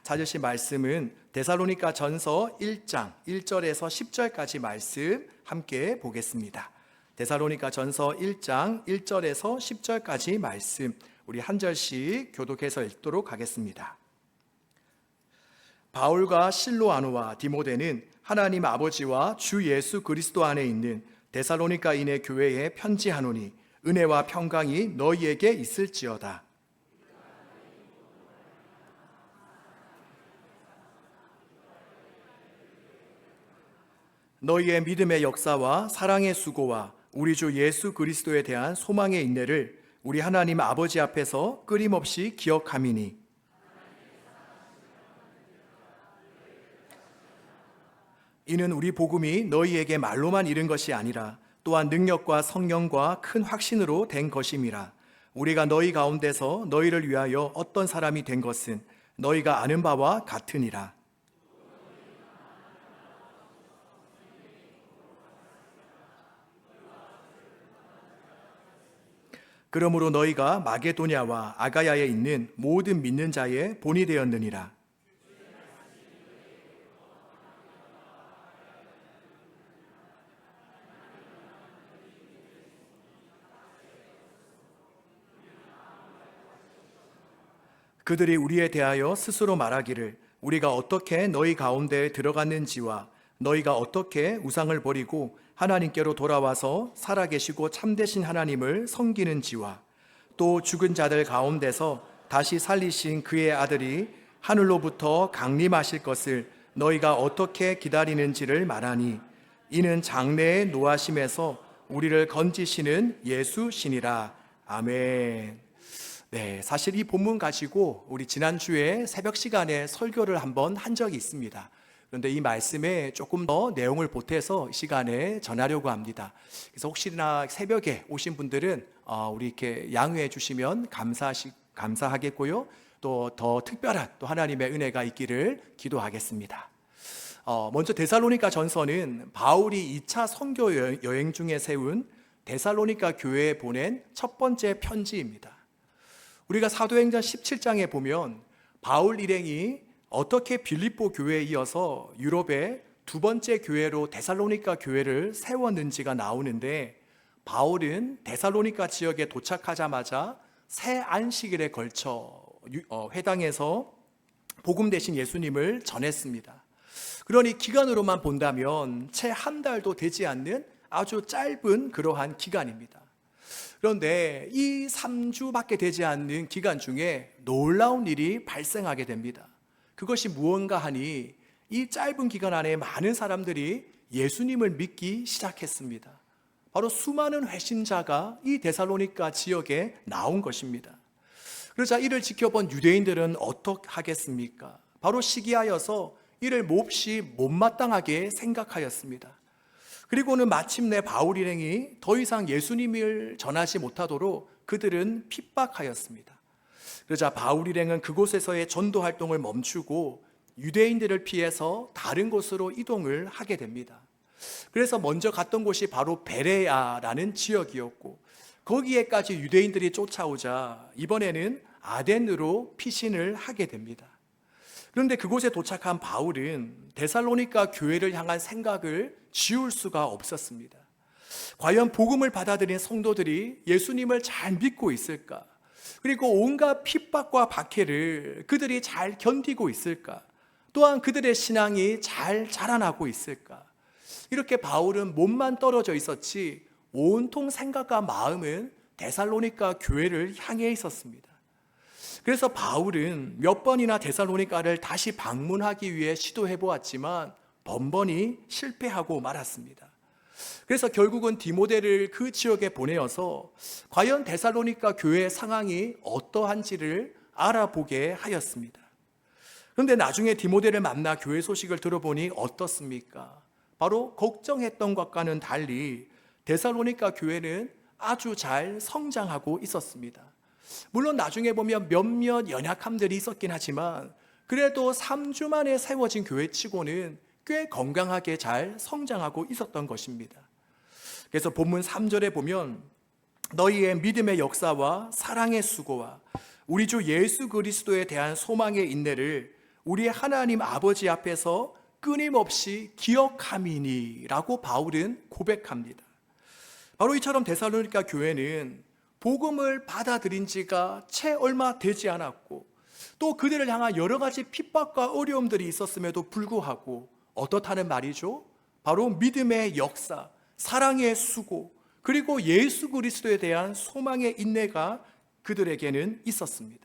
찾으신 말씀은 데살로니가 전서 1장 1절에서 10절까지 말씀 함께 보겠습니다. 데살로니가 전서 1장 1절에서 10절까지 말씀 우리 한 절씩 교독해서 읽도록 하겠습니다. 바울과 실로아노와 디모데는 하나님 아버지와 주 예수 그리스도 안에 있는 데살로니가인의 교회에 편지하노니 은혜와 평강이 너희에게 있을지어다. 너희의 믿음의 역사와 사랑의 수고와 우리 주 예수 그리스도에 대한 소망의 인내를 우리 하나님 아버지 앞에서 끊임없이 기억함이니 이는 우리 복음이 너희에게 말로만 이른 것이 아니라 또한 능력과 성령과 큰 확신으로 된 것임이라. 우리가 너희 가운데서 너희를 위하여 어떤 사람이 된 것은 너희가 아는 바와 같으니라. 그러므로 너희가 마게도냐와 아가야에 있는 모든 믿는 자의 본이 되었느니라. 그들이 우리에 대하여 스스로 말하기를 우리가 어떻게 너희 가운데에 들어갔는지와 너희가 어떻게 우상을 버리고 하나님께로 돌아와서 살아계시고 참되신 하나님을 섬기는지와 또 죽은 자들 가운데서 다시 살리신 그의 아들이 하늘로부터 강림하실 것을 너희가 어떻게 기다리는지를 말하니 이는 장래의 노하심에서 우리를 건지시는 예수시니라. 아멘. 네, 사실 이 본문 가지고 우리 지난주에 새벽 시간에 설교를 한번 한 적이 있습니다. 그런데 이 말씀에 조금 더 내용을 보태서 이 시간에 전하려고 합니다. 그래서 혹시나 새벽에 오신 분들은 우리 이렇게 양해해 주시면 감사하겠고요. 또 더 특별한 또 하나님의 은혜가 있기를 기도하겠습니다. 먼저 데살로니가 전서는 바울이 2차 선교 여행 중에 세운 데살로니가 교회에 보낸 첫 번째 편지입니다. 우리가 사도행전 17장에 보면 바울 일행이 어떻게 빌립보 교회에 이어서 유럽의 두 번째 교회로 데살로니가 교회를 세웠는지가 나오는데, 바울은 데살로니가 지역에 도착하자마자 새 안식일에 걸쳐 회당에서 복음 대신 예수님을 전했습니다. 그러니 기간으로만 본다면 채 한 달도 되지 않는 아주 짧은 그러한 기간입니다. 그런데 이 3주밖에 되지 않는 기간 중에 놀라운 일이 발생하게 됩니다. 그것이 무언가 하니 이 짧은 기간 안에 많은 사람들이 예수님을 믿기 시작했습니다. 바로 수많은 회심자가 이 데살로니가 지역에 나온 것입니다. 그러자 이를 지켜본 유대인들은 어떻게 하겠습니까? 바로 시기하여서 이를 몹시 못마땅하게 생각하였습니다. 그리고는 마침내 바울 일행이 더 이상 예수님을 전하지 못하도록 그들은 핍박하였습니다. 그러자 바울 일행은 그곳에서의 전도 활동을 멈추고 유대인들을 피해서 다른 곳으로 이동을 하게 됩니다. 그래서 먼저 갔던 곳이 바로 베레아라는 지역이었고, 거기에까지 유대인들이 쫓아오자 이번에는 아덴으로 피신을 하게 됩니다. 그런데 그곳에 도착한 바울은 데살로니가 교회를 향한 생각을 지울 수가 없었습니다. 과연 복음을 받아들인 성도들이 예수님을 잘 믿고 있을까? 그리고 온갖 핍박과 박해를 그들이 잘 견디고 있을까? 또한 그들의 신앙이 잘 자라나고 있을까? 이렇게 바울은 몸만 떨어져 있었지 온통 생각과 마음은 데살로니가 교회를 향해 있었습니다. 그래서 바울은 몇 번이나 데살로니가를 다시 방문하기 위해 시도해 보았지만 번번이 실패하고 말았습니다. 그래서 결국은 디모데를 그 지역에 보내어서 과연 데살로니가 교회의 상황이 어떠한지를 알아보게 하였습니다. 그런데 나중에 디모데를 만나 교회 소식을 들어보니 어떻습니까? 바로 걱정했던 것과는 달리 데살로니가 교회는 아주 잘 성장하고 있었습니다. 물론 나중에 보면 몇몇 연약함들이 있었긴 하지만 그래도 3주 만에 세워진 교회치고는 꽤 건강하게 잘 성장하고 있었던 것입니다. 그래서 본문 3절에 보면 너희의 믿음의 역사와 사랑의 수고와 우리 주 예수 그리스도에 대한 소망의 인내를 우리 하나님 아버지 앞에서 끊임없이 기억함이니라고 바울은 고백합니다. 바로 이처럼 데살로니가 교회는 복음을 받아들인 지가 채 얼마 되지 않았고 또 그들을 향한 여러 가지 핍박과 어려움들이 있었음에도 불구하고 어떻다는 말이죠? 바로 믿음의 역사, 사랑의 수고, 그리고 예수 그리스도에 대한 소망의 인내가 그들에게는 있었습니다.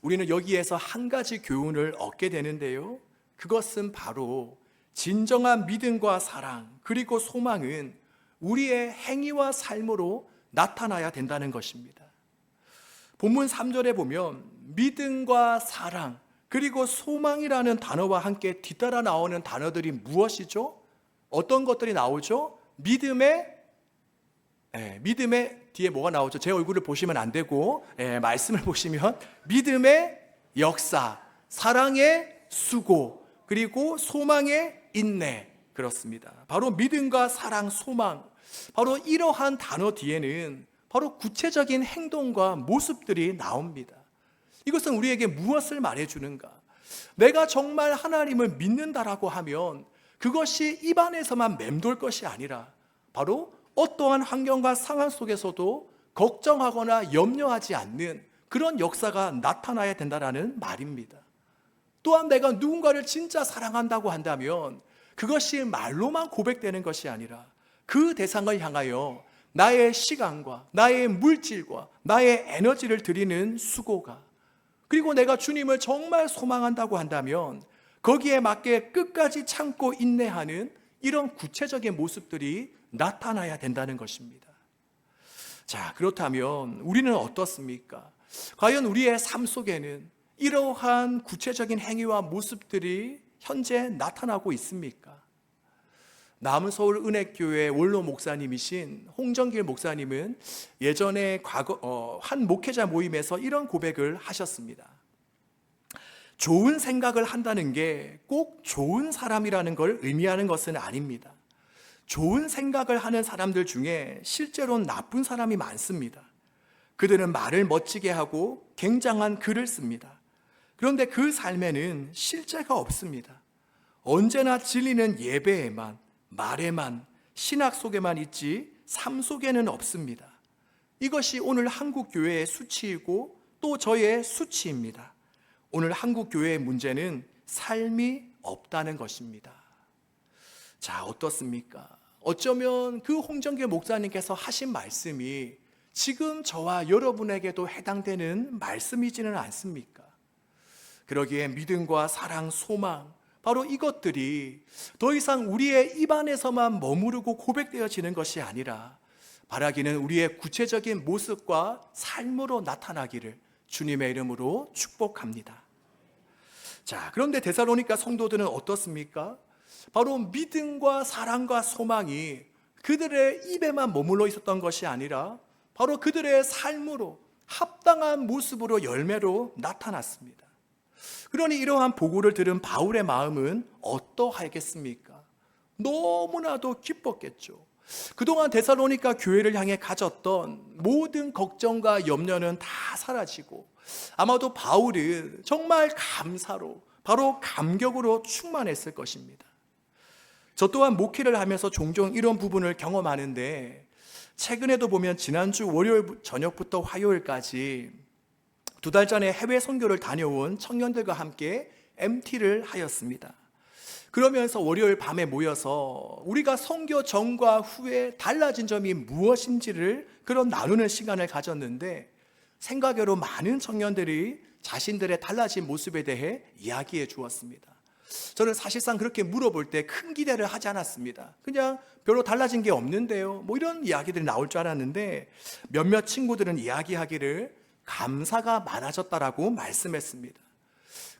우리는 여기에서 한 가지 교훈을 얻게 되는데요. 그것은 바로 진정한 믿음과 사랑, 그리고 소망은 우리의 행위와 삶으로 나타나야 된다는 것입니다. 본문 3절에 보면 믿음과 사랑, 그리고 소망이라는 단어와 함께 뒤따라 나오는 단어들이 무엇이죠? 어떤 것들이 나오죠? 믿음의 뒤에 뭐가 나오죠? 제 얼굴을 보시면 안 되고 말씀을 보시면 믿음의 역사, 사랑의 수고, 그리고 소망의 인내, 그렇습니다. 바로 믿음과 사랑, 소망, 바로 이러한 단어 뒤에는 바로 구체적인 행동과 모습들이 나옵니다. 이것은 우리에게 무엇을 말해주는가? 내가 정말 하나님을 믿는다라고 하면 그것이 입안에서만 맴돌 것이 아니라 바로 어떠한 환경과 상황 속에서도 걱정하거나 염려하지 않는 그런 역사가 나타나야 된다는 말입니다. 또한 내가 누군가를 진짜 사랑한다고 한다면 그것이 말로만 고백되는 것이 아니라 그 대상을 향하여 나의 시간과 나의 물질과 나의 에너지를 드리는 수고가, 그리고 내가 주님을 정말 소망한다고 한다면 거기에 맞게 끝까지 참고 인내하는 이런 구체적인 모습들이 나타나야 된다는 것입니다. 자, 그렇다면 우리는 어떻습니까? 과연 우리의 삶 속에는 이러한 구체적인 행위와 모습들이 현재 나타나고 있습니까? 남서울 은혜교회 원로 목사님이신 홍정길 목사님은 예전에 한 목회자 모임에서 이런 고백을 하셨습니다. 좋은 생각을 한다는 게 꼭 좋은 사람이라는 걸 의미하는 것은 아닙니다. 좋은 생각을 하는 사람들 중에 실제로는 나쁜 사람이 많습니다. 그들은 말을 멋지게 하고 굉장한 글을 씁니다. 그런데 그 삶에는 실제가 없습니다. 언제나 진리는 예배에만, 말에만, 신학 속에만 있지 삶 속에는 없습니다. 이것이 오늘 한국 교회의 수치이고 또 저의 수치입니다. 오늘 한국 교회의 문제는 삶이 없다는 것입니다. 자, 어떻습니까? 어쩌면 그 홍정길 목사님께서 하신 말씀이 지금 저와 여러분에게도 해당되는 말씀이지는 않습니까? 그러기에 믿음과 사랑, 소망, 바로 이것들이 더 이상 우리의 입안에서만 머무르고 고백되어지는 것이 아니라 바라기는 우리의 구체적인 모습과 삶으로 나타나기를 주님의 이름으로 축복합니다. 자, 그런데 데살로니가 성도들은 어떻습니까? 바로 믿음과 사랑과 소망이 그들의 입에만 머물러 있었던 것이 아니라 바로 그들의 삶으로 합당한 모습으로 열매로 나타났습니다. 그러니 이러한 보고를 들은 바울의 마음은 어떠하겠습니까? 너무나도 기뻤겠죠. 그동안 데살로니가 교회를 향해 가졌던 모든 걱정과 염려는 다 사라지고 아마도 바울은 정말 감사로, 바로 감격으로 충만했을 것입니다. 저 또한 목회를 하면서 종종 이런 부분을 경험하는데 최근에도 보면 지난주 월요일 저녁부터 화요일까지 2달 전에 해외 선교를 다녀온 청년들과 함께 MT를 하였습니다. 그러면서 월요일 밤에 모여서 우리가 선교 전과 후에 달라진 점이 무엇인지를 그런 나누는 시간을 가졌는데 생각외로 많은 청년들이 자신들의 달라진 모습에 대해 이야기해 주었습니다. 저는 사실상 그렇게 물어볼 때 큰 기대를 하지 않았습니다. 그냥 별로 달라진 게 없는데요, 뭐 이런 이야기들이 나올 줄 알았는데 몇몇 친구들은 이야기하기를 감사가 많아졌다라고 말씀했습니다.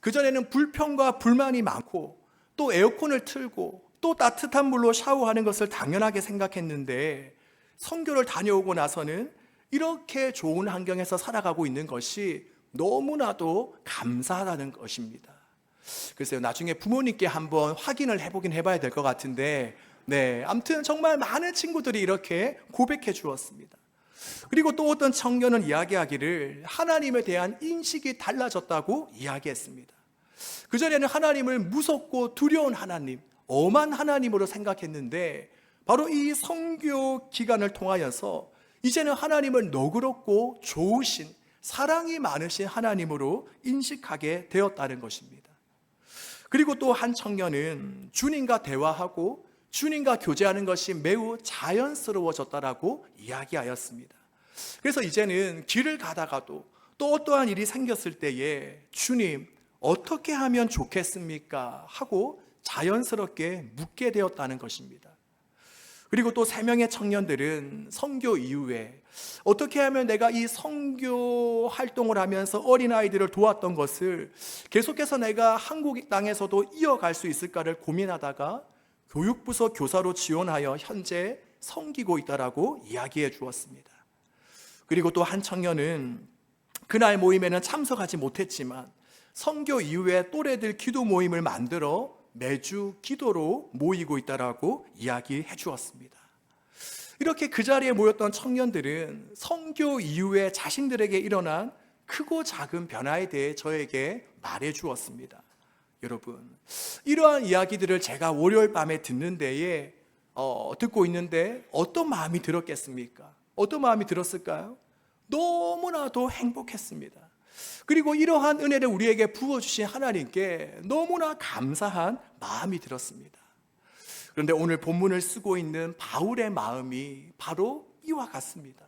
그전에는 불평과 불만이 많고 또 에어컨을 틀고 또 따뜻한 물로 샤워하는 것을 당연하게 생각했는데 선교를 다녀오고 나서는 이렇게 좋은 환경에서 살아가고 있는 것이 너무나도 감사하다는 것입니다. 글쎄요, 나중에 부모님께 한번 확인을 해봐야 될 것 같은데 아무튼 정말 많은 친구들이 이렇게 고백해 주었습니다. 그리고 또 어떤 청년은 이야기하기를 하나님에 대한 인식이 달라졌다고 이야기했습니다. 그전에는 하나님을 무섭고 두려운 하나님, 엄한 하나님으로 생각했는데 바로 이 선교 기간을 통하여서 이제는 하나님을 너그럽고 좋으신, 사랑이 많으신 하나님으로 인식하게 되었다는 것입니다. 그리고 또 한 청년은 주님과 대화하고 주님과 교제하는 것이 매우 자연스러워졌다라고 이야기하였습니다. 그래서 이제는 길을 가다가도 또 어떠한 일이 생겼을 때에 주님 어떻게 하면 좋겠습니까? 하고 자연스럽게 묻게 되었다는 것입니다. 그리고 또 3명의 청년들은 선교 이후에 어떻게 하면 내가 이 선교 활동을 하면서 어린아이들을 도왔던 것을 계속해서 내가 한국 땅에서도 이어갈 수 있을까를 고민하다가 교육부서 교사로 지원하여 현재 섬기고 있다라고 이야기해 주었습니다. 그리고 또 한 청년은 그날 모임에는 참석하지 못했지만 선교 이후에 또래들 기도 모임을 만들어 매주 기도로 모이고 있다라고 이야기해 주었습니다. 이렇게 그 자리에 모였던 청년들은 선교 이후에 자신들에게 일어난 크고 작은 변화에 대해 저에게 말해 주었습니다. 여러분, 이러한 이야기들을 제가 월요일 밤에 듣고 있는데 어떤 마음이 들었겠습니까? 어떤 마음이 들었을까요? 너무나도 행복했습니다. 그리고 이러한 은혜를 우리에게 부어주신 하나님께 너무나 감사한 마음이 들었습니다. 그런데 오늘 본문을 쓰고 있는 바울의 마음이 바로 이와 같습니다.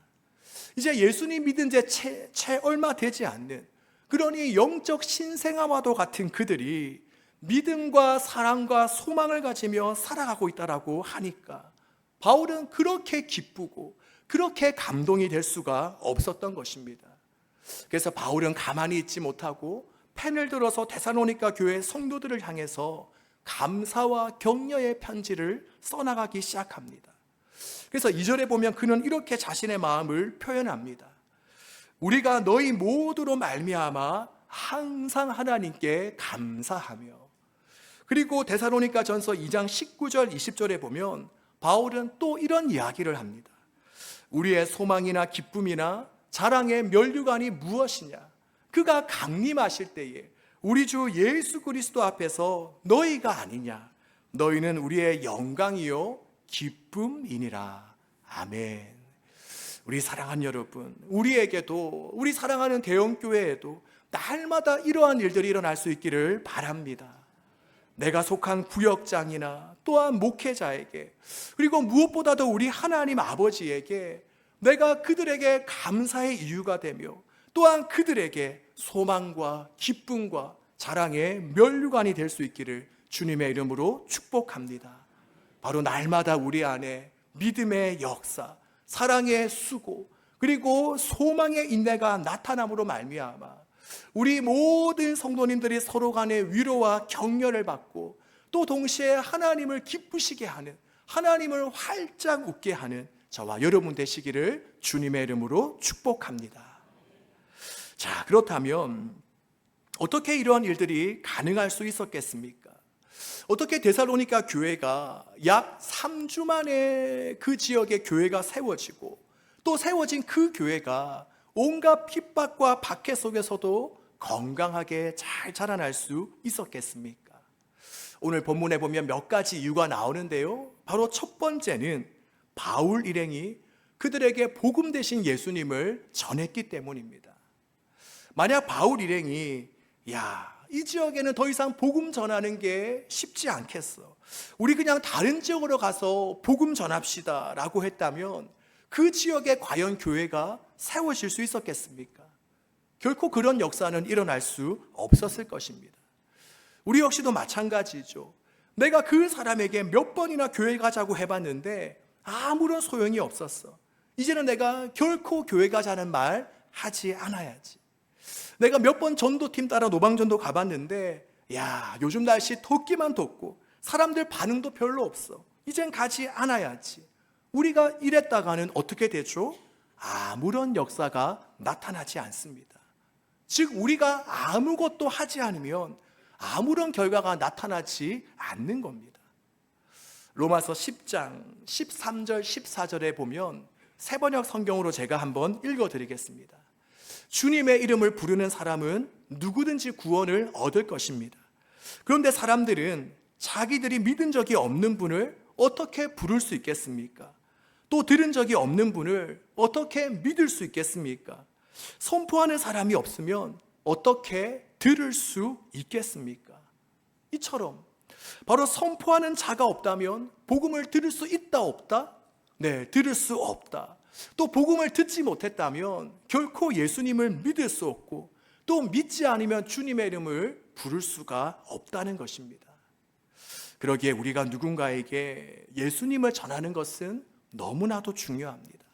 이제 예수님 믿은 채 얼마 되지 않는, 그러니 영적 신생아와도 같은 그들이 믿음과 사랑과 소망을 가지며 살아가고 있다라고 하니까 바울은 그렇게 기쁘고 그렇게 감동이 될 수가 없었던 것입니다. 그래서 바울은 가만히 있지 못하고 펜을 들어서 데살로니가 교회 성도들을 향해서 감사와 격려의 편지를 써나가기 시작합니다. 그래서 2절에 보면 그는 이렇게 자신의 마음을 표현합니다. 우리가 너희 모두로 말미암아 항상 하나님께 감사하며. 그리고 데살로니가 전서 2장 19절 20절에 보면 바울은 또 이런 이야기를 합니다. 우리의 소망이나 기쁨이나 자랑의 면류관이 무엇이냐? 그가 강림하실 때에 우리 주 예수 그리스도 앞에서 너희가 아니냐? 너희는 우리의 영광이요 기쁨이니라. 아멘. 우리 사랑하는 여러분, 우리에게도, 우리 사랑하는 대형교회에도 날마다 이러한 일들이 일어날 수 있기를 바랍니다. 내가 속한 구역장이나 또한 목회자에게, 그리고 무엇보다도 우리 하나님 아버지에게 내가 그들에게 감사의 이유가 되며 또한 그들에게 소망과 기쁨과 자랑의 면류관이 될 수 있기를 주님의 이름으로 축복합니다. 바로 날마다 우리 안에 믿음의 역사, 사랑의 수고, 그리고 소망의 인내가 나타남으로 말미암아 우리 모든 성도님들이 서로 간에 위로와 격려를 받고 또 동시에 하나님을 기쁘시게 하는, 하나님을 활짝 웃게 하는 저와 여러분 되시기를 주님의 이름으로 축복합니다. 자, 그렇다면 어떻게 이러한 일들이 가능할 수 있었겠습니까? 어떻게 데살로니가 교회가 약 3주 만에 그 지역의 교회가 세워지고 또 세워진 그 교회가 온갖 핍박과 박해 속에서도 건강하게 잘 자라날 수 있었겠습니까? 오늘 본문에 보면 몇 가지 이유가 나오는데요. 바로 첫 번째는 바울 일행이 그들에게 복음 대신 예수님을 전했기 때문입니다. 만약 바울 일행이 이 지역에는 더 이상 복음 전하는 게 쉽지 않겠어, 우리 그냥 다른 지역으로 가서 복음 전합시다 라고 했다면 그 지역에 과연 교회가 세워질 수 있었겠습니까? 결코 그런 역사는 일어날 수 없었을 것입니다. 우리 역시도 마찬가지죠. 내가 그 사람에게 몇 번이나 교회 가자고 해봤는데 아무런 소용이 없었어. 이제는 내가 결코 교회 가자는 말 하지 않아야지. 내가 몇 번 전도팀 따라 노방전도 가봤는데 요즘 날씨 덥기만 덥고 사람들 반응도 별로 없어. 이젠 가지 않아야지. 우리가 이랬다가는 어떻게 되죠? 아무런 역사가 나타나지 않습니다. 즉 우리가 아무것도 하지 않으면 아무런 결과가 나타나지 않는 겁니다. 로마서 10장 13절 14절에 보면 새번역 성경으로 제가 한번 읽어드리겠습니다. 주님의 이름을 부르는 사람은 누구든지 구원을 얻을 것입니다. 그런데 사람들은 자기들이 믿은 적이 없는 분을 어떻게 부를 수 있겠습니까? 또 들은 적이 없는 분을 어떻게 믿을 수 있겠습니까? 선포하는 사람이 없으면 어떻게 들을 수 있겠습니까? 이처럼 바로 선포하는 자가 없다면 복음을 들을 수 있다 없다? 네, 들을 수 없다. 또 복음을 듣지 못했다면 결코 예수님을 믿을 수 없고 또 믿지 않으면 주님의 이름을 부를 수가 없다는 것입니다. 그러기에 우리가 누군가에게 예수님을 전하는 것은 너무나도 중요합니다.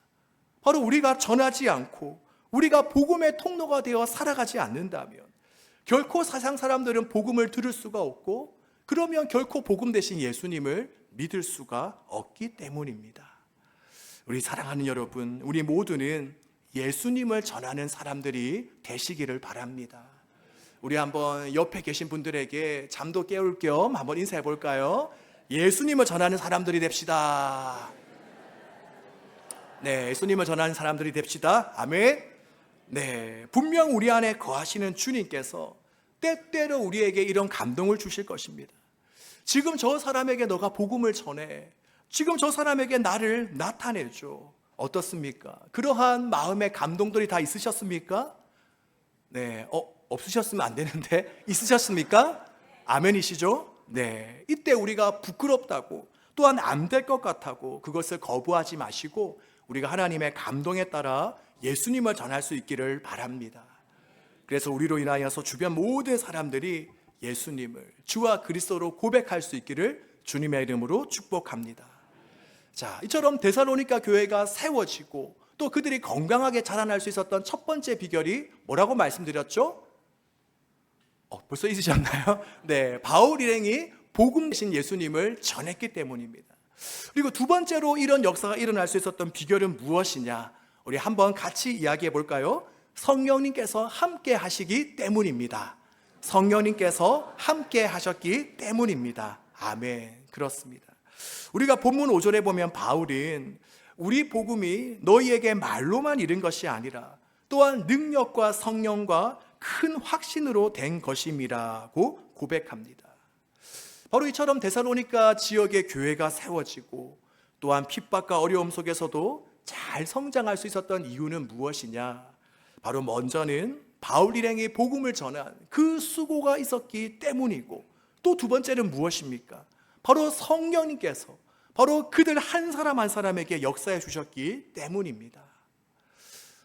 바로 우리가 전하지 않고 우리가 복음의 통로가 되어 살아가지 않는다면 결코 세상 사람들은 복음을 들을 수가 없고 그러면 결코 복음 대신 예수님을 믿을 수가 없기 때문입니다. 우리 사랑하는 여러분, 우리 모두는 예수님을 전하는 사람들이 되시기를 바랍니다. 우리 한번 옆에 계신 분들에게 잠도 깨울 겸 한번 인사해 볼까요? 예수님을 전하는 사람들이 됩시다. 네, 예수님을 전하는 사람들이 됩시다. 아멘. 네, 분명 우리 안에 거하시는 주님께서 때때로 우리에게 이런 감동을 주실 것입니다. 지금 저 사람에게 너가 복음을 전해. 지금 저 사람에게 나를 나타내줘. 어떻습니까? 그러한 마음의 감동들이 다 있으셨습니까? 네, 없으셨으면 안 되는데 있으셨습니까? 아멘이시죠? 네, 이때 우리가 부끄럽다고 또한 안 될 것 같다고 그것을 거부하지 마시고 우리가 하나님의 감동에 따라 예수님을 전할 수 있기를 바랍니다. 그래서 우리로 인하여서 주변 모든 사람들이 예수님을 주와 그리스도로 고백할 수 있기를 주님의 이름으로 축복합니다. 자, 이처럼 데살로니가 교회가 세워지고 또 그들이 건강하게 자라날 수 있었던 첫 번째 비결이 뭐라고 말씀드렸죠? 벌써 잊으셨나요? 네, 바울 일행이 복음 대신 예수님을 전했기 때문입니다. 그리고 두 번째로 이런 역사가 일어날 수 있었던 비결은 무엇이냐? 우리 한번 같이 이야기해 볼까요? 성령님께서 함께 하시기 때문입니다. 성령님께서 함께 하셨기 때문입니다. 아멘. 그렇습니다. 우리가 본문 5절에 보면 바울은 우리 복음이 너희에게 말로만 이른 것이 아니라 또한 능력과 성령과 큰 확신으로 된 것임이라고 고백합니다. 바로 이처럼 데살로니가 지역의 교회가 세워지고 또한 핍박과 어려움 속에서도 잘 성장할 수 있었던 이유는 무엇이냐? 바로 먼저는 바울 일행이 복음을 전한 그 수고가 있었기 때문이고 또 두 번째는 무엇입니까? 바로 성령님께서 바로 그들 한 사람 한 사람에게 역사해 주셨기 때문입니다.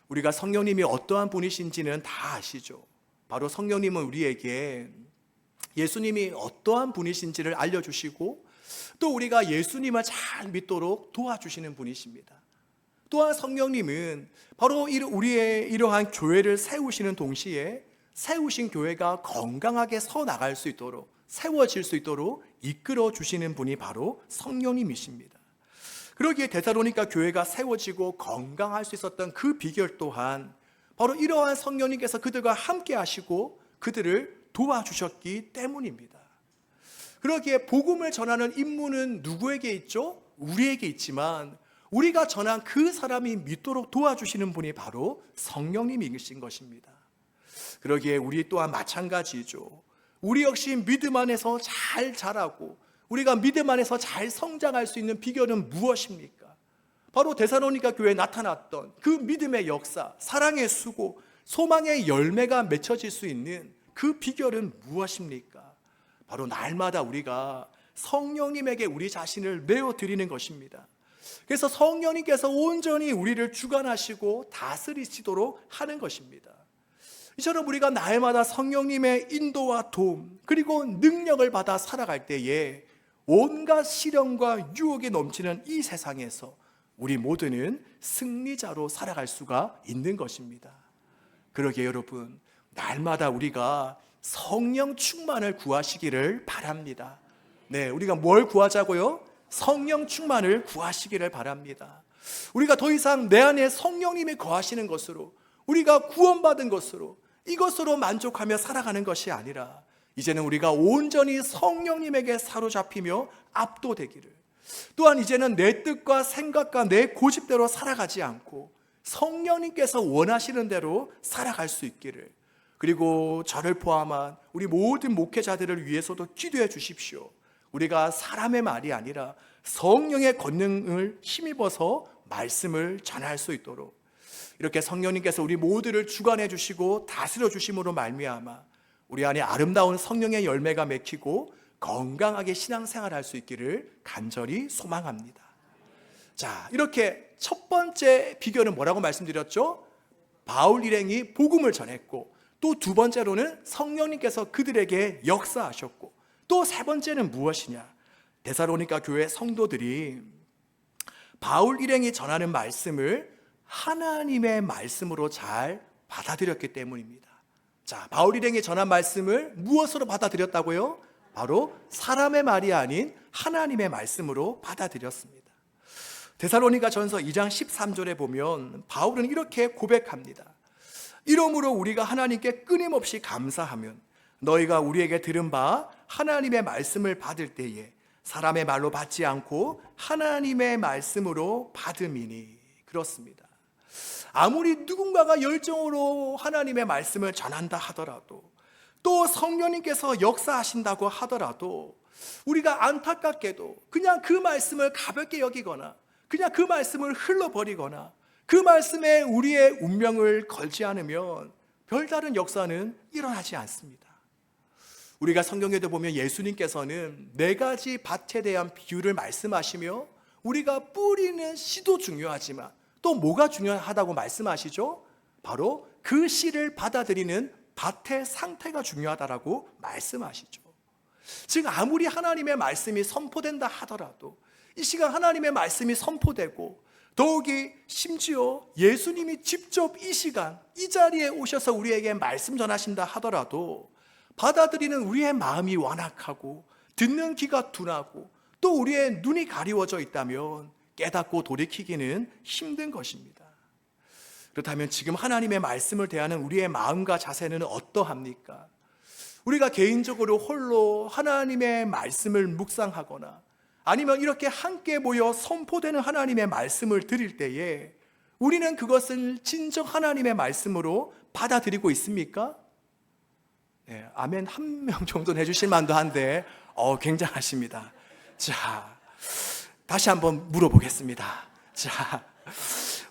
우리가 성령님이 어떠한 분이신지는 다 아시죠? 바로 성령님은 우리에게 예수님이 어떠한 분이신지를 알려주시고 또 우리가 예수님을 잘 믿도록 도와주시는 분이십니다. 또한 성령님은 바로 우리의 이러한 교회를 세우시는 동시에 세우신 교회가 건강하게 서 나갈 수 있도록 세워질 수 있도록 이끌어 주시는 분이 바로 성령님이십니다. 그러기에 데살로니가 교회가 세워지고 건강할 수 있었던 그 비결 또한 바로 이러한 성령님께서 그들과 함께 하시고 그들을 도와주셨기 때문입니다. 그러기에 복음을 전하는 임무는 누구에게 있죠? 우리에게 있지만 우리가 전한 그 사람이 믿도록 도와주시는 분이 바로 성령님이신 것입니다. 그러기에 우리 또한 마찬가지죠. 우리 역시 믿음 안에서 잘 자라고 우리가 믿음 안에서 잘 성장할 수 있는 비결은 무엇입니까? 바로 데살로니가 교회에 나타났던 그 믿음의 역사, 사랑의 수고, 소망의 열매가 맺혀질 수 있는 그 비결은 무엇입니까? 바로 날마다 우리가 성령님에게 우리 자신을 내어드리는 것입니다. 그래서 성령님께서 온전히 우리를 주관하시고 다스리시도록 하는 것입니다. 이처럼 우리가 날마다 성령님의 인도와 도움 그리고 능력을 받아 살아갈 때에 온갖 시련과 유혹이 넘치는 이 세상에서 우리 모두는 승리자로 살아갈 수가 있는 것입니다. 그러기에 여러분, 날마다 우리가 성령 충만을 구하시기를 바랍니다. 네, 우리가 뭘 구하자고요? 성령 충만을 구하시기를 바랍니다. 우리가 더 이상 내 안에 성령님이 거하시는 것으로 우리가 구원받은 것으로 이것으로 만족하며 살아가는 것이 아니라 이제는 우리가 온전히 성령님에게 사로잡히며 압도되기를, 또한 이제는 내 뜻과 생각과 내 고집대로 살아가지 않고 성령님께서 원하시는 대로 살아갈 수 있기를, 그리고 저를 포함한 우리 모든 목회자들을 위해서도 기도해 주십시오. 우리가 사람의 말이 아니라 성령의 권능을 힘입어서 말씀을 전할 수 있도록 이렇게 성령님께서 우리 모두를 주관해 주시고 다스려 주심으로 말미암아 우리 안에 아름다운 성령의 열매가 맺히고 건강하게 신앙생활할 수 있기를 간절히 소망합니다. 자, 이렇게 첫 번째 비결은 뭐라고 말씀드렸죠? 바울 일행이 복음을 전했고, 또 두 번째로는 성령님께서 그들에게 역사하셨고, 또 세 번째는 무엇이냐? 데살로니가 교회 성도들이 바울 일행이 전하는 말씀을 하나님의 말씀으로 잘 받아들였기 때문입니다. 자, 바울 일행이 전한 말씀을 무엇으로 받아들였다고요? 바로 사람의 말이 아닌 하나님의 말씀으로 받아들였습니다. 데살로니가 전서 2장 13절에 보면 바울은 이렇게 고백합니다. 이러므로 우리가 하나님께 끊임없이 감사하면 너희가 우리에게 들은 바 하나님의 말씀을 받을 때에 사람의 말로 받지 않고 하나님의 말씀으로 받음이니. 그렇습니다. 아무리 누군가가 열정으로 하나님의 말씀을 전한다 하더라도, 또 성령님께서 역사하신다고 하더라도 우리가 안타깝게도 그냥 그 말씀을 가볍게 여기거나 그냥 그 말씀을 흘러버리거나 그 말씀에 우리의 운명을 걸지 않으면 별다른 역사는 일어나지 않습니다. 우리가 성경에도 보면 예수님께서는 4가지 밭에 대한 비유를 말씀하시며 우리가 뿌리는 씨도 중요하지만 또 뭐가 중요하다고 말씀하시죠? 바로 그 씨를 받아들이는 밭의 상태가 중요하다라고 말씀하시죠. 즉 아무리 하나님의 말씀이 선포된다 하더라도 이 시간 하나님의 말씀이 선포되고 더욱이 심지어 예수님이 직접 이 시간 이 자리에 오셔서 우리에게 말씀 전하신다 하더라도 받아들이는 우리의 마음이 완악하고 듣는 귀가 둔하고 또 우리의 눈이 가리워져 있다면 깨닫고 돌이키기는 힘든 것입니다. 그렇다면 지금 하나님의 말씀을 대하는 우리의 마음과 자세는 어떠합니까? 우리가 개인적으로 홀로 하나님의 말씀을 묵상하거나 아니면 이렇게 함께 모여 선포되는 하나님의 말씀을 드릴 때에 우리는 그것을 진정 하나님의 말씀으로 받아들이고 있습니까? 네, 아멘 1명 정도는 해주실 만도 한데 굉장하십니다. 자, 다시 한번 물어보겠습니다. 자,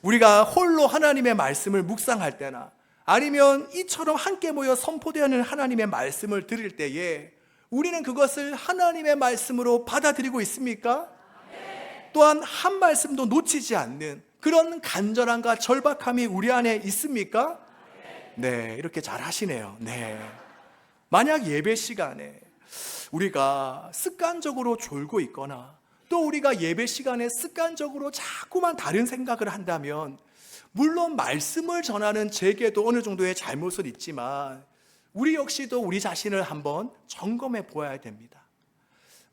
우리가 홀로 하나님의 말씀을 묵상할 때나 아니면 이처럼 함께 모여 선포되는 하나님의 말씀을 들을 때에 우리는 그것을 하나님의 말씀으로 받아들이고 있습니까? 네. 또한 한 말씀도 놓치지 않는 그런 간절함과 절박함이 우리 안에 있습니까? 네, 이렇게 잘 하시네요. 네. 만약 예배 시간에 우리가 습관적으로 졸고 있거나 또 우리가 예배 시간에 습관적으로 자꾸만 다른 생각을 한다면 물론 말씀을 전하는 제게도 어느 정도의 잘못은 있지만 우리 역시도 우리 자신을 한번 점검해 보아야 됩니다.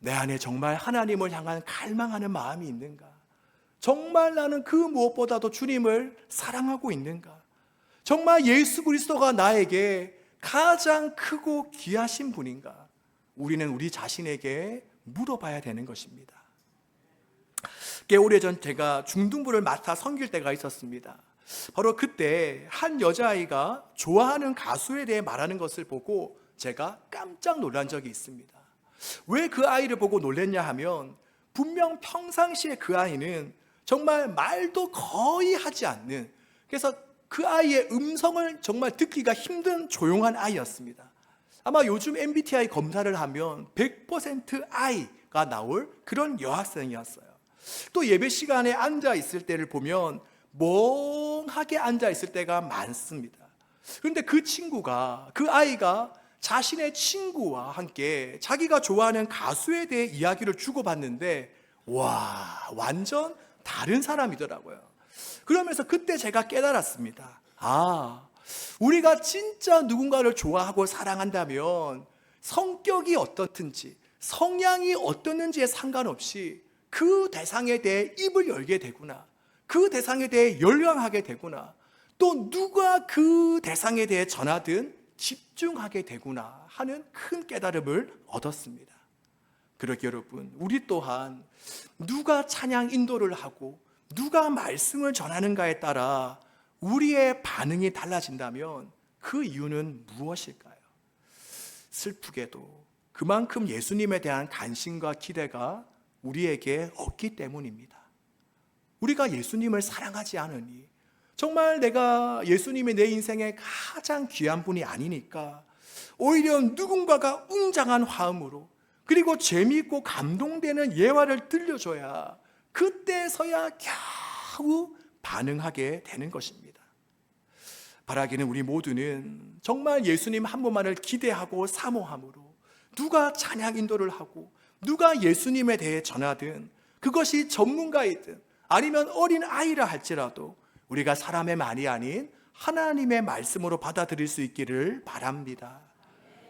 내 안에 정말 하나님을 향한 갈망하는 마음이 있는가? 정말 나는 그 무엇보다도 주님을 사랑하고 있는가? 정말 예수 그리스도가 나에게 가장 크고 귀하신 분인가? 우리는 우리 자신에게 물어봐야 되는 것입니다. 꽤 오래전 제가 중등부를 맡아 섬길 때가 있었습니다. 바로 그때 한 여자아이가 좋아하는 가수에 대해 말하는 것을 보고 제가 깜짝 놀란 적이 있습니다. 왜 그 아이를 보고 놀랐냐 하면 분명 평상시에 그 아이는 정말 말도 거의 하지 않는, 그래서 그 아이의 음성을 정말 듣기가 힘든 조용한 아이였습니다. 아마 요즘 MBTI 검사를 하면 100% I가 나올 그런 여학생이었어요. 또 예배 시간에 앉아 있을 때를 보면 멍하게 앉아 있을 때가 많습니다. 그런데 그 친구가, 그 아이가 자신의 친구와 함께 자기가 좋아하는 가수에 대해 이야기를 주고받는데 와, 완전 다른 사람이더라고요. 그러면서 그때 제가 깨달았습니다. 우리가 진짜 누군가를 좋아하고 사랑한다면 성격이 어떻든지 성향이 어떻는지에 상관없이 그 대상에 대해 입을 열게 되구나, 그 대상에 대해 열광하게 되구나, 또 누가 그 대상에 대해 전하든 집중하게 되구나 하는 큰 깨달음을 얻었습니다. 그러기 여러분, 우리 또한 누가 찬양 인도를 하고 누가 말씀을 전하는가에 따라 우리의 반응이 달라진다면 그 이유는 무엇일까요? 슬프게도 그만큼 예수님에 대한 관심과 기대가 우리에게 없기 때문입니다. 우리가 예수님을 사랑하지 않으니, 정말 내가 예수님이 내 인생의 가장 귀한 분이 아니니까 오히려 누군가가 웅장한 화음으로, 그리고 재미있고 감동되는 예화를 들려줘야 그때서야 겨우 반응하게 되는 것입니다. 바라기는 우리 모두는 정말 예수님 한 분만을 기대하고 사모함으로 누가 찬양 인도를 하고 누가 예수님에 대해 전하든, 그것이 전문가이든 아니면 어린 아이라 할지라도 우리가 사람의 말이 아닌 하나님의 말씀으로 받아들일 수 있기를 바랍니다.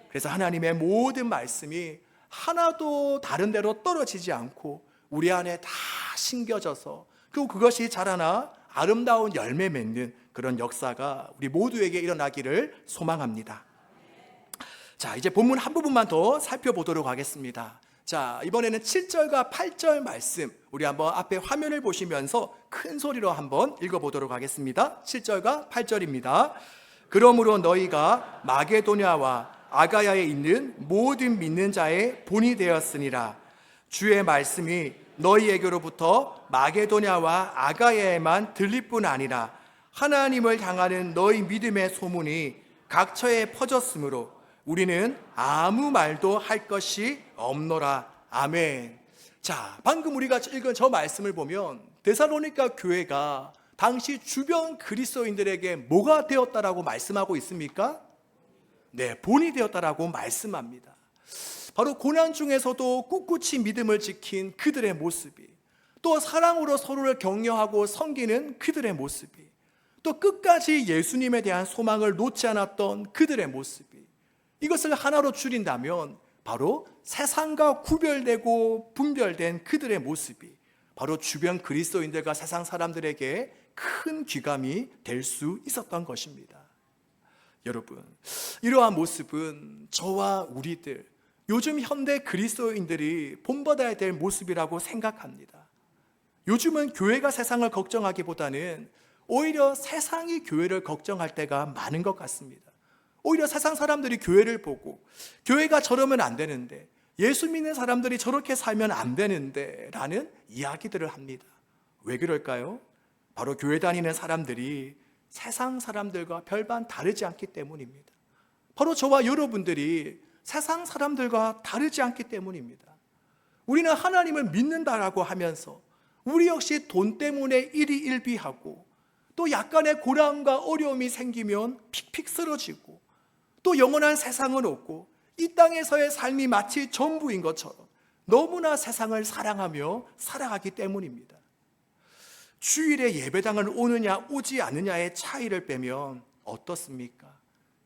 그래서 하나님의 모든 말씀이 하나도 다른 데로 떨어지지 않고 우리 안에 다 심겨져서, 그리고 그것이 자라나 아름다운 열매 맺는 그런 역사가 우리 모두에게 일어나기를 소망합니다. 자, 이제 본문 한 부분만 더 살펴보도록 하겠습니다. 자, 이번에는 7절과 8절 말씀, 우리 한번 앞에 화면을 보시면서 큰 소리로 한번 읽어보도록 하겠습니다. 7절과 8절입니다. 그러므로 너희가 마게도냐와 아가야에 있는 모든 믿는 자의 본이 되었으니라. 주의 말씀이 너희에게로부터 마게도냐와 아가야에만 들릴 뿐 아니라 하나님을 향하는 너희 믿음의 소문이 각처에 퍼졌으므로 우리는 아무 말도 할 것이 없노라. 아멘. 자, 방금 우리가 읽은 저 말씀을 보면 데살로니가 교회가 당시 주변 그리스도인들에게 뭐가 되었다라고 말씀하고 있습니까? 네, 본이 되었다라고 말씀합니다. 바로 고난 중에서도 꿋꿋이 믿음을 지킨 그들의 모습이, 또 사랑으로 서로를 격려하고 섬기는 그들의 모습이, 또 끝까지 예수님에 대한 소망을 놓지 않았던 그들의 모습이, 이것을 하나로 줄인다면 바로 세상과 구별되고 분별된 그들의 모습이 바로 주변 그리스도인들과 세상 사람들에게 큰 귀감이 될 수 있었던 것입니다. 여러분, 이러한 모습은 저와 우리들, 요즘 현대 그리스도인들이 본받아야 될 모습이라고 생각합니다. 요즘은 교회가 세상을 걱정하기보다는 오히려 세상이 교회를 걱정할 때가 많은 것 같습니다. 오히려 세상 사람들이 교회를 보고 교회가 저러면 안 되는데, 예수 믿는 사람들이 저렇게 살면 안 되는데 라는 이야기들을 합니다. 왜 그럴까요? 바로 교회 다니는 사람들이 세상 사람들과 별반 다르지 않기 때문입니다. 바로 저와 여러분들이 세상 사람들과 다르지 않기 때문입니다. 우리는 하나님을 믿는다라고 하면서 우리 역시 돈 때문에 일희일비하고, 또 약간의 고난과 어려움이 생기면 픽픽 쓰러지고, 또 영원한 세상은 없고 이 땅에서의 삶이 마치 전부인 것처럼 너무나 세상을 사랑하며 살아가기 때문입니다. 주일에 예배당을 오느냐 오지 않느냐의 차이를 빼면 어떻습니까?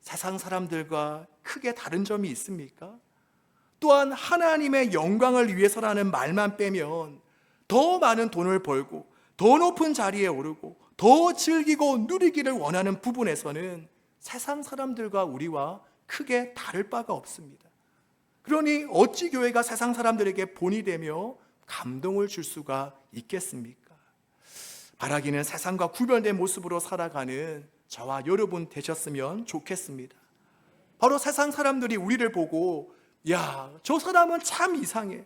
세상 사람들과 크게 다른 점이 있습니까? 또한 하나님의 영광을 위해서라는 말만 빼면 더 많은 돈을 벌고 더 높은 자리에 오르고 더 즐기고 누리기를 원하는 부분에서는 세상 사람들과 우리와 크게 다를 바가 없습니다. 그러니 어찌 교회가 세상 사람들에게 본이 되며 감동을 줄 수가 있겠습니까? 바라기는 세상과 구별된 모습으로 살아가는 저와 여러분 되셨으면 좋겠습니다. 바로 세상 사람들이 우리를 보고, 야, 저 사람은 참 이상해,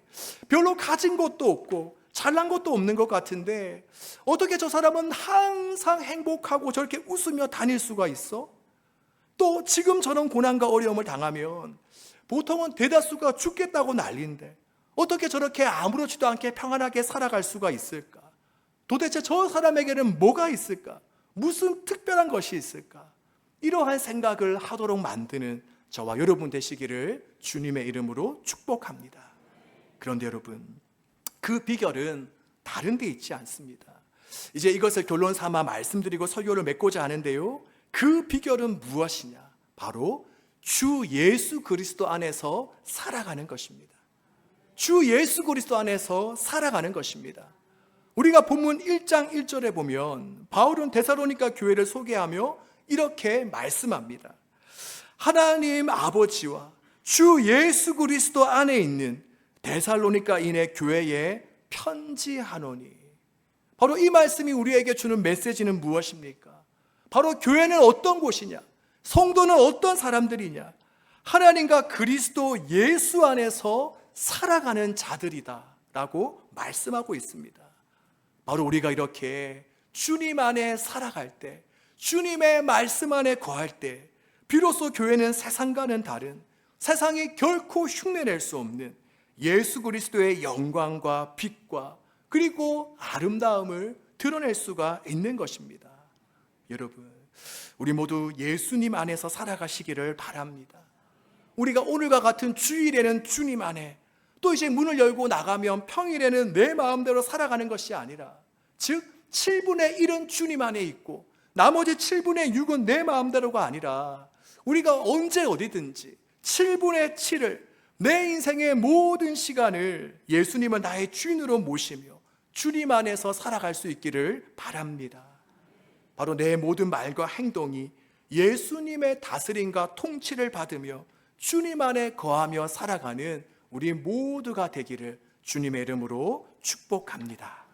별로 가진 것도 없고 잘난 것도 없는 것 같은데 어떻게 저 사람은 항상 행복하고 저렇게 웃으며 다닐 수가 있어? 또 지금 저런 고난과 어려움을 당하면 보통은 대다수가 죽겠다고 난리인데 어떻게 저렇게 아무렇지도 않게 평안하게 살아갈 수가 있을까? 도대체 저 사람에게는 뭐가 있을까? 무슨 특별한 것이 있을까? 이러한 생각을 하도록 만드는 저와 여러분 되시기를 주님의 이름으로 축복합니다. 그런데 여러분, 그 비결은 다른 데 있지 않습니다. 이제 이것을 결론 삼아 말씀드리고 설교를 맺고자 하는데요, 그 비결은 무엇이냐? 바로 주 예수 그리스도 안에서 살아가는 것입니다. 주 예수 그리스도 안에서 살아가는 것입니다. 우리가 본문 1장 1절에 보면 바울은 데살로니가 교회를 소개하며 이렇게 말씀합니다. 하나님 아버지와 주 예수 그리스도 안에 있는 데살로니가인의 교회에 편지하노니. 바로 이 말씀이 우리에게 주는 메시지는 무엇입니까? 바로 교회는 어떤 곳이냐? 성도는 어떤 사람들이냐? 하나님과 그리스도 예수 안에서 살아가는 자들이다 라고 말씀하고 있습니다. 바로 우리가 이렇게 주님 안에 살아갈 때, 주님의 말씀 안에 거할 때 비로소 교회는 세상과는 다른, 세상이 결코 흉내낼 수 없는 예수 그리스도의 영광과 빛과 그리고 아름다움을 드러낼 수가 있는 것입니다. 여러분, 우리 모두 예수님 안에서 살아가시기를 바랍니다. 우리가 오늘과 같은 주일에는 주님 안에, 또 이제 문을 열고 나가면 평일에는 내 마음대로 살아가는 것이 아니라, 즉 7분의 1은 주님 안에 있고 나머지 7분의 6은 내 마음대로가 아니라, 우리가 언제 어디든지 7분의 7을, 내 인생의 모든 시간을 예수님은 나의 주인으로 모시며 주님 안에서 살아갈 수 있기를 바랍니다. 바로 내 모든 말과 행동이 예수님의 다스림과 통치를 받으며 주님 안에 거하며 살아가는 우리 모두가 되기를 주님의 이름으로 축복합니다.